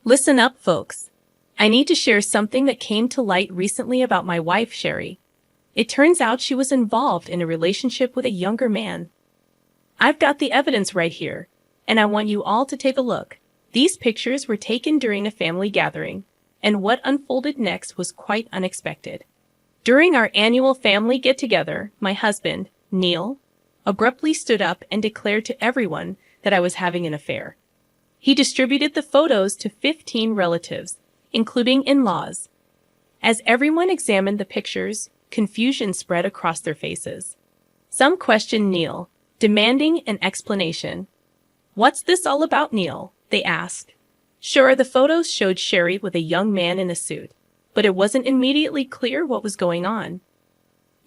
Listen up, folks. I need to share something that came to light recently about my wife, Sherry. It turns out she was involved in a relationship with a younger man. I've got the evidence right here, and I want you all to take a look. These pictures were taken during a family gathering, and what unfolded next was quite unexpected. During our annual family get-together, my husband, Neil, abruptly stood up and declared to everyone that I was having an affair. He distributed the photos to 15 relatives, including in-laws. As everyone examined the pictures, confusion spread across their faces. Some questioned Neil, demanding an explanation. "What's this all about, Neil?" they asked. Sure, the photos showed Sherry with a young man in a suit, but it wasn't immediately clear what was going on.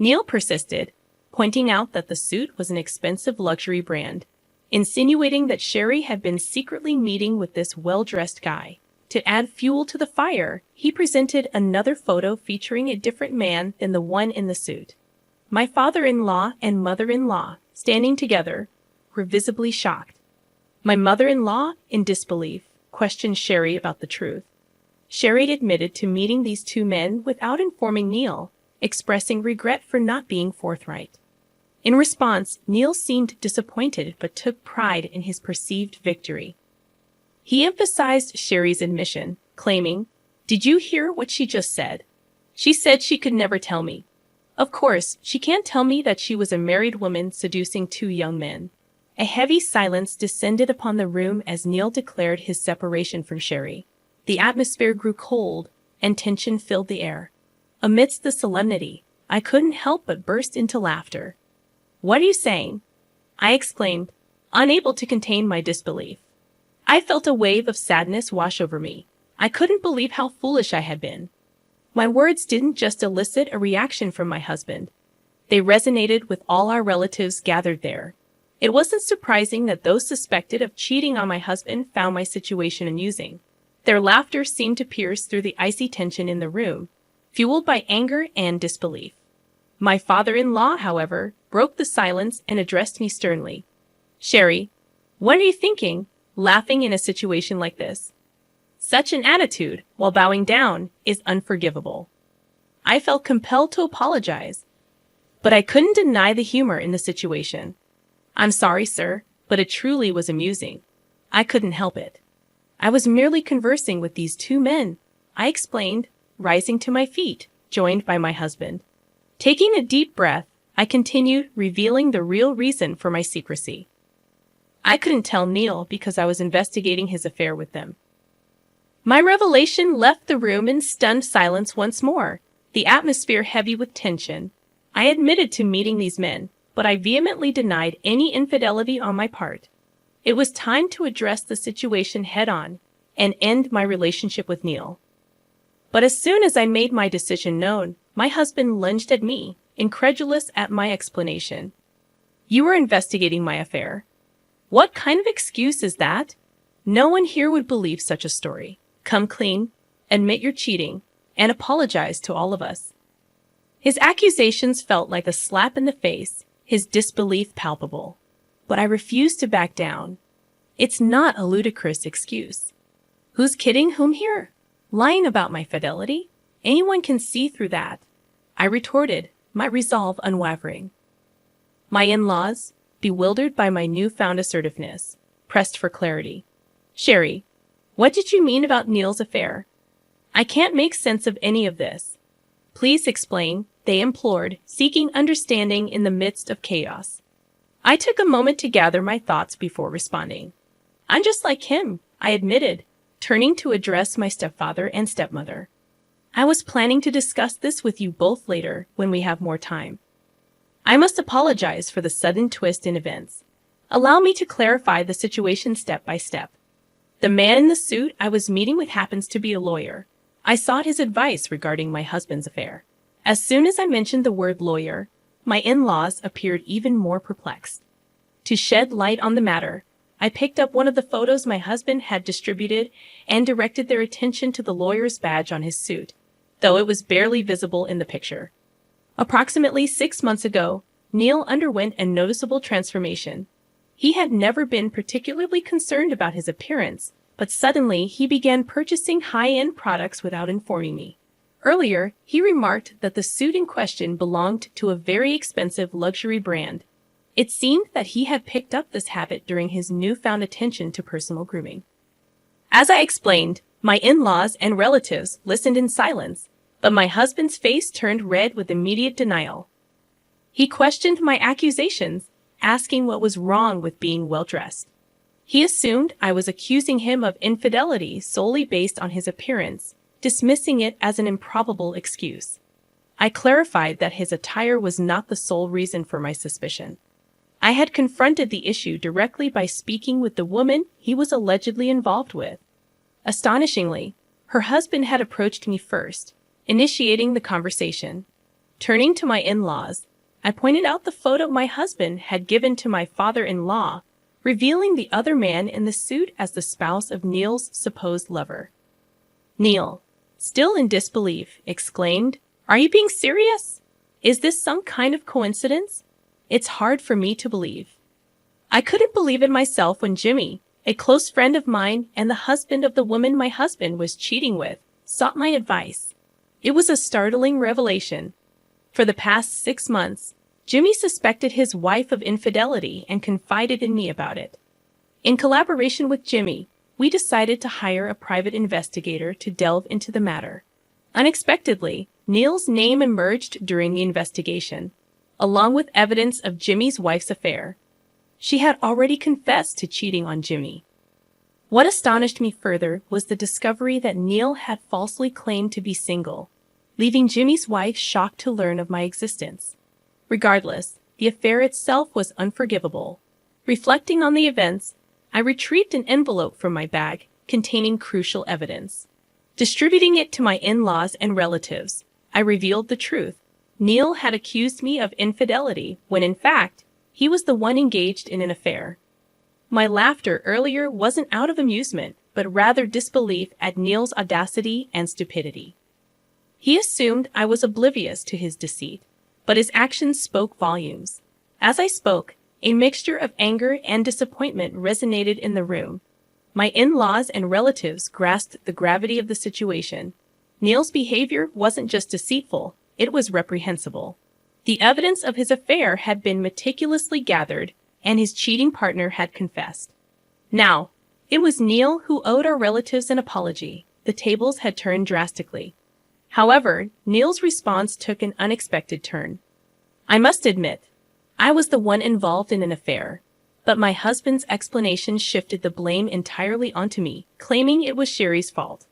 Neil persisted, pointing out that the suit was an expensive luxury brand, insinuating that Sherry had been secretly meeting with this well-dressed guy. To add fuel to the fire, he presented another photo featuring a different man than the one in the suit. My father-in-law and mother-in-law, standing together, were visibly shocked. My mother-in-law, in disbelief, questioned Sherry about the truth. Sherry admitted to meeting these two men without informing Neil, expressing regret for not being forthright. In response, Neil seemed disappointed but took pride in his perceived victory. He emphasized Sherry's admission, claiming, "Did you hear what she just said? She said she could never tell me. Of course, she can't tell me that she was a married woman seducing two young men." A heavy silence descended upon the room as Neil declared his separation from Sherry. The atmosphere grew cold, and tension filled the air. Amidst the solemnity, I couldn't help but burst into laughter. "What are you saying?" I exclaimed, unable to contain my disbelief. I felt a wave of sadness wash over me. I couldn't believe how foolish I had been. My words didn't just elicit a reaction from my husband. They resonated with all our relatives gathered there. It wasn't surprising that those suspected of cheating on my husband found my situation amusing. Their laughter seemed to pierce through the icy tension in the room, fueled by anger and disbelief. My father-in-law, however, broke the silence and addressed me sternly. "Sherry, what are you thinking, laughing in a situation like this? Such an attitude, while bowing down, is unforgivable." I felt compelled to apologize, but I couldn't deny the humor in the situation. "I'm sorry, sir, but it truly was amusing. I couldn't help it. I was merely conversing with these two men," I explained, rising to my feet, joined by my husband. Taking a deep breath, I continued, revealing the real reason for my secrecy. I couldn't tell Neil because I was investigating his affair with them. My revelation left the room in stunned silence once more, the atmosphere heavy with tension. I admitted to meeting these men, but I vehemently denied any infidelity on my part. It was time to address the situation head-on and end my relationship with Neil. But as soon as I made my decision known, my husband lunged at me, incredulous at my explanation. "You were investigating my affair. What kind of excuse is that? No one here would believe such a story. Come clean, admit you're cheating, and apologize to all of us." His accusations felt like a slap in the face, his disbelief palpable. But I refused to back down. It's not a ludicrous excuse. Who's kidding whom here? Lying about my fidelity? Anyone can see through that, I retorted, my resolve unwavering. My in-laws, bewildered by my newfound assertiveness, pressed for clarity. "Sherry, what did you mean about Neil's affair? I can't make sense of any of this. Please explain," they implored, seeking understanding in the midst of chaos. I took a moment to gather my thoughts before responding. "I'm just like him," I admitted, turning to address my stepfather and stepmother. "I was planning to discuss this with you both later when we have more time. I must apologize for the sudden twist in events. Allow me to clarify the situation step by step. The man in the suit I was meeting with happens to be a lawyer. I sought his advice regarding my husband's affair. As soon as I mentioned the word lawyer, my in-laws appeared even more perplexed. To shed light on the matter, I picked up one of the photos my husband had distributed and directed their attention to the lawyer's badge on his suit, though it was barely visible in the picture. Approximately 6 months ago, Neil underwent a noticeable transformation. He had never been particularly concerned about his appearance, but suddenly he began purchasing high-end products without informing me. Earlier, he remarked that the suit in question belonged to a very expensive luxury brand. It seemed that he had picked up this habit during his newfound attention to personal grooming. As I explained, my in-laws and relatives listened in silence, but my husband's face turned red with immediate denial. He questioned my accusations, asking what was wrong with being well-dressed. He assumed I was accusing him of infidelity solely based on his appearance, dismissing it as an improbable excuse. I clarified that his attire was not the sole reason for my suspicion. I had confronted the issue directly by speaking with the woman he was allegedly involved with. Astonishingly, her husband had approached me first, initiating the conversation. Turning to my in-laws, I pointed out the photo my husband had given to my father-in-law, revealing the other man in the suit as the spouse of Neil's supposed lover. Neil, still in disbelief, exclaimed, "Are you being serious? Is this some kind of coincidence? It's hard for me to believe." I couldn't believe it myself when Jimmy, a close friend of mine and the husband of the woman my husband was cheating with, sought my advice. It was a startling revelation. For the past 6 months, Jimmy suspected his wife of infidelity and confided in me about it. In collaboration with Jimmy, we decided to hire a private investigator to delve into the matter. Unexpectedly, Neil's name emerged during the investigation, along with evidence of Jimmy's wife's affair. She had already confessed to cheating on Jimmy. What astonished me further was the discovery that Neil had falsely claimed to be single, leaving Jimmy's wife shocked to learn of my existence. Regardless, the affair itself was unforgivable. Reflecting on the events, I retrieved an envelope from my bag containing crucial evidence. Distributing it to my in-laws and relatives, I revealed the truth. Neil had accused me of infidelity when, in fact, he was the one engaged in an affair. My laughter earlier wasn't out of amusement, but rather disbelief at Neil's audacity and stupidity. He assumed I was oblivious to his deceit, but his actions spoke volumes. As I spoke, a mixture of anger and disappointment resonated in the room. My in-laws and relatives grasped the gravity of the situation. Neil's behavior wasn't just deceitful, it was reprehensible. The evidence of his affair had been meticulously gathered, and his cheating partner had confessed. Now, it was Neil who owed our relatives an apology. The tables had turned drastically. However, Neil's response took an unexpected turn. "I must admit, I was the one involved in an affair, but my husband's explanation shifted the blame entirely onto me, claiming it was Sherry's fault.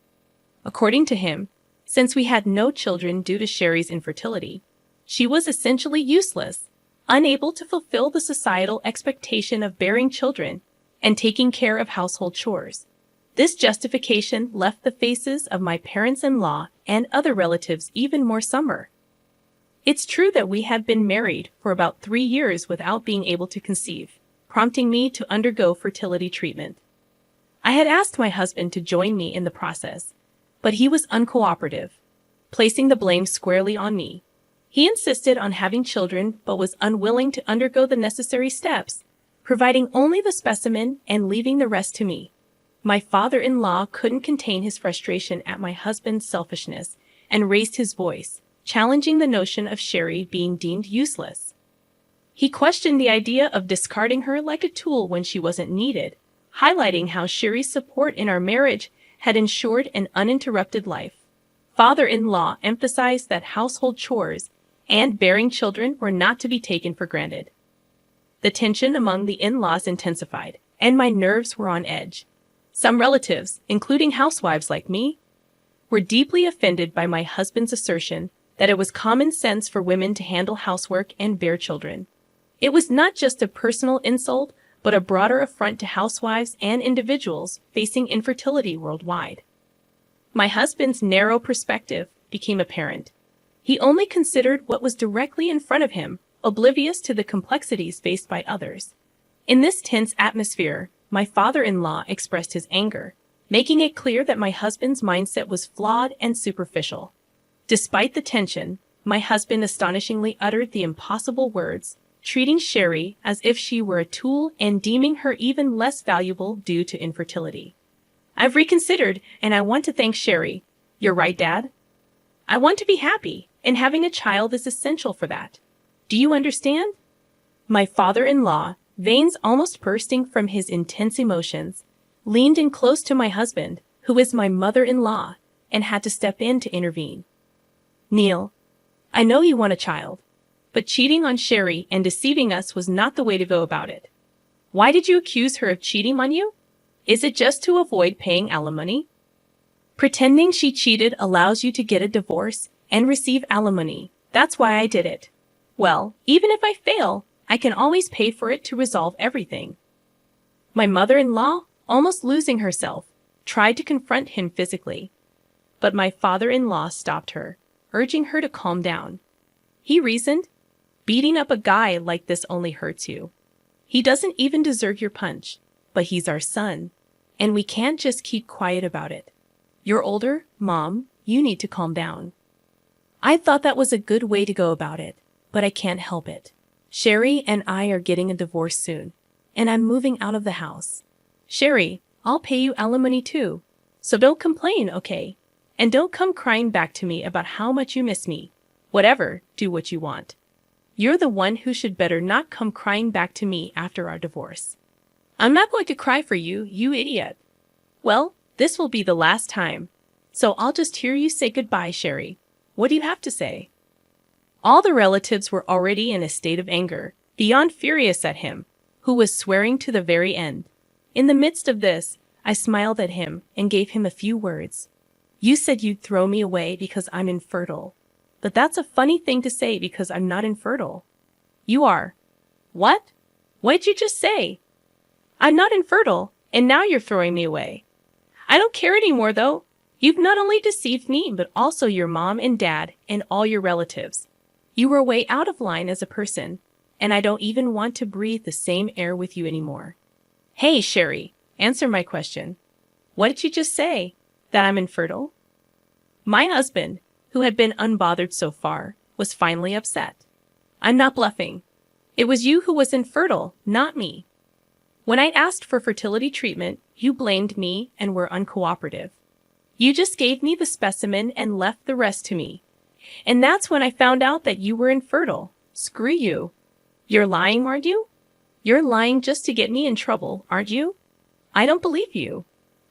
According to him, since we had no children due to Sherry's infertility, she was essentially useless, unable to fulfill the societal expectation of bearing children and taking care of household chores. This justification left the faces of my parents-in-law and other relatives even more somber. It's true that we had been married for about 3 years without being able to conceive, prompting me to undergo fertility treatment. I had asked my husband to join me in the process, but he was uncooperative, placing the blame squarely on me. He insisted on having children but was unwilling to undergo the necessary steps, providing only the specimen and leaving the rest to me. My father-in-law couldn't contain his frustration at my husband's selfishness and raised his voice, challenging the notion of Sherry being deemed useless. He questioned the idea of discarding her like a tool when she wasn't needed, highlighting how Sherry's support in our marriage had ensured an uninterrupted life. Father-in-law emphasized that household chores and bearing children were not to be taken for granted. The tension among the in-laws intensified, and my nerves were on edge. Some relatives, including housewives like me, were deeply offended by my husband's assertion that it was common sense for women to handle housework and bear children. It was not just a personal insult, but a broader affront to housewives and individuals facing infertility worldwide. My husband's narrow perspective became apparent. He only considered what was directly in front of him, oblivious to the complexities faced by others. In this tense atmosphere, my father-in-law expressed his anger, making it clear that my husband's mindset was flawed and superficial. Despite the tension, my husband astonishingly uttered the impossible words, treating Sherry as if she were a tool and deeming her even less valuable due to infertility. I've reconsidered, and I want to thank Sherry. You're right, Dad. I want to be happy, and having a child is essential for that. Do you understand? My father-in-law, veins almost bursting from his intense emotions, leaned in close to my husband, who is my mother-in-law, and had to step in to intervene. Neil, I know you want a child, but cheating on Sherry and deceiving us was not the way to go about it. Why did you accuse her of cheating on you? Is it just to avoid paying alimony? Pretending she cheated allows you to get a divorce and receive alimony. That's why I did it. Well, even if I fail, I can always pay for it to resolve everything. My mother-in-law, almost losing herself, tried to confront him physically. But my father-in-law stopped her, urging her to calm down. He reasoned, beating up a guy like this only hurts you. He doesn't even deserve your punch, but he's our son, and we can't just keep quiet about it. You're older, Mom, you need to calm down. I thought that was a good way to go about it, but I can't help it. Sherry and I are getting a divorce soon, and I'm moving out of the house. Sherry, I'll pay you alimony too, so don't complain, okay? And don't come crying back to me about how much you miss me. Whatever, do what you want. You're the one who should better not come crying back to me after our divorce. I'm not going to cry for you, you idiot. Well, this will be the last time, so I'll just hear you say goodbye, Sherry. What do you have to say? All the relatives were already in a state of anger, beyond furious at him, who was swearing to the very end. In the midst of this, I smiled at him and gave him a few words. You said you'd throw me away because I'm infertile. But that's a funny thing to say because I'm not infertile. You are. What? What'd you just say? I'm not infertile, and now you're throwing me away. I don't care anymore, though. You've not only deceived me, but also your mom and dad and all your relatives. You were way out of line as a person, and I don't even want to breathe the same air with you anymore. Hey, Sherry, answer my question. What did you just say? That I'm infertile? My husband, who had been unbothered so far, was finally upset. I'm not bluffing. It was you who was infertile, not me. When I asked for fertility treatment, you blamed me and were uncooperative. You just gave me the specimen and left the rest to me. And that's when I found out that you were infertile. Screw you. You're lying, aren't you? You're lying just to get me in trouble, aren't you? I don't believe you.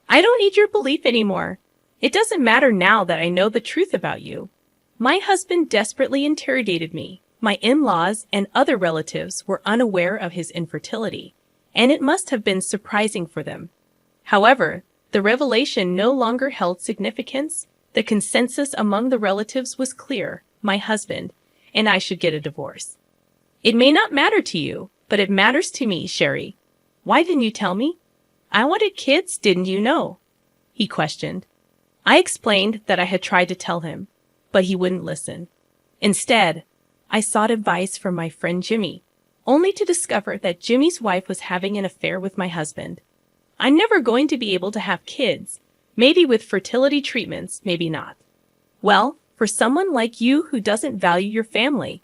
I don't need your belief anymore. It doesn't matter now that I know the truth about you. My husband desperately interrogated me. My in-laws and other relatives were unaware of his infertility, and it must have been surprising for them. However, the revelation no longer held significance. The consensus among the relatives was clear. My husband and I should get a divorce. It may not matter to you, but it matters to me, Sherry. Why didn't you tell me? I wanted kids, didn't you know? He questioned. I explained that I had tried to tell him, but he wouldn't listen. Instead, I sought advice from my friend Jimmy, only to discover that Jimmy's wife was having an affair with my husband. I'm never going to be able to have kids, maybe with fertility treatments, maybe not. Well, for someone like you who doesn't value your family,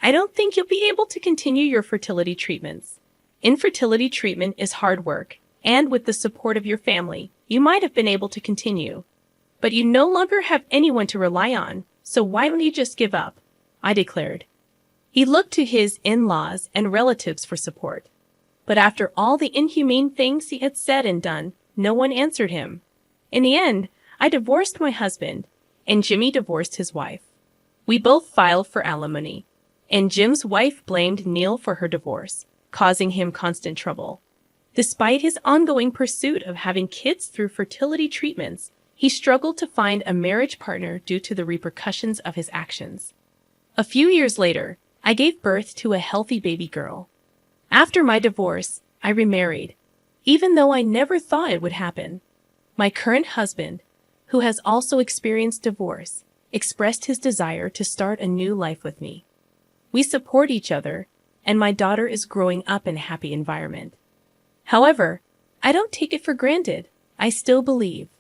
I don't think you'll be able to continue your fertility treatments. Infertility treatment is hard work, and with the support of your family, you might have been able to continue. But you no longer have anyone to rely on, so why don't you just give up? I declared. He looked to his in-laws and relatives for support. But after all the inhumane things he had said and done, no one answered him. In the end, I divorced my husband, and Jimmy divorced his wife. We both filed for alimony, and Jim's wife blamed Neil for her divorce, causing him constant trouble. Despite his ongoing pursuit of having kids through fertility treatments, he struggled to find a marriage partner due to the repercussions of his actions. A few years later, I gave birth to a healthy baby girl. After my divorce, I remarried, even though I never thought it would happen. My current husband, who has also experienced divorce, expressed his desire to start a new life with me. We support each other, and my daughter is growing up in a happy environment. However, I don't take it for granted. I still believe